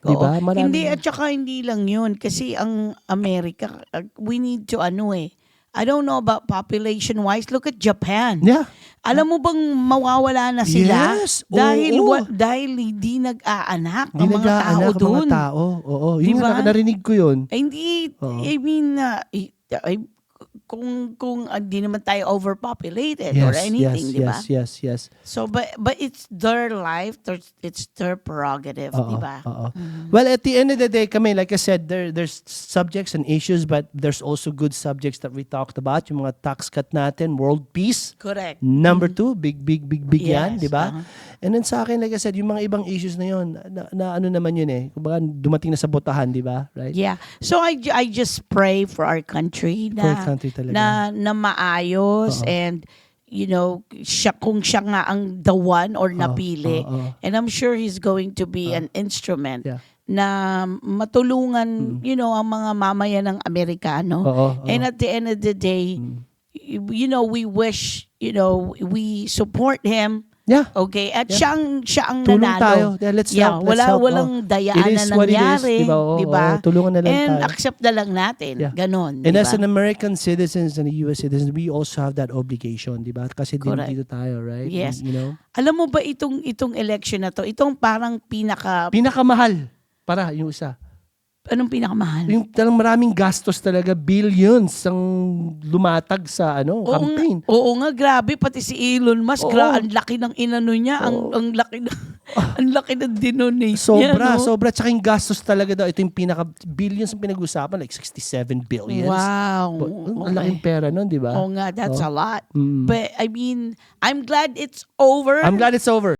'Di Oo. ba? Hindi, Marami at saka hindi lang yun. Kasi ang Amerika, we need to I don't know about population-wise. Look at Japan. Yeah. Alam mo bang mawawala na sila? Yes, Dahil, oo. dahil hindi nag-aanak Hindi ang mga tao nag-aanak ang mga dun. tao. Oo, yun Diba? nga narinig ko yun. Hindi, Oo. I mean, kung hindi naman tayo overpopulated or anything, di ba? Yes. So, but it's their life, it's their prerogative, di ba? Oo. Well, at the end of the day, kami, like I said, there's subjects and issues, but there's also good subjects that we talked about. Yung mga tax cut natin, world peace. Correct. Number 2, big yan, Yes, di ba? And then sa akin, like I said, yung mga ibang issues na yun, na ano naman yun eh. Kumbaga, dumating na sa botahan, di ba? Right? Yeah. So I just pray for our country For our country talaga. na maayos and kung siya nga ang the one or napili. And I'm sure he's going to be an instrument na matulungan, ang mga mamayan ng Amerikano. And at the end of the day, we wish, we support him. Yeah. Okay, at siya ang Tulong nanalo. tayo. Yeah, let's help. Walang dayaan It na is what it is, nangyari, diba? Oo, di ba? tulungan na lang And tayo. accept na lang natin. Yeah. Ganon, And di as ba? an American citizens and a US citizens, we also have that obligation, di ba? Kasi Correct. dito tayo, right? Yes. You know? Alam mo ba itong election na to, itong parang Pinakamahal para yung isa. anong pinakamahal? Yung talagang maraming gastos talaga, billions ang lumatag sa campaign. Oo nga, grabe, pati si Elon Musk, Oo. ang laki ng inano niya, ang laki ng ang laki ng dinonate niya, Sobra. Tsaka yung gastos talaga daw, ito yung billions ang pinag-usapan, like 67 billions. Wow. Ang laking pera nun, di ba? Oo nga, that's a lot. Mm. But I mean, I'm glad it's over. I'm glad it's over.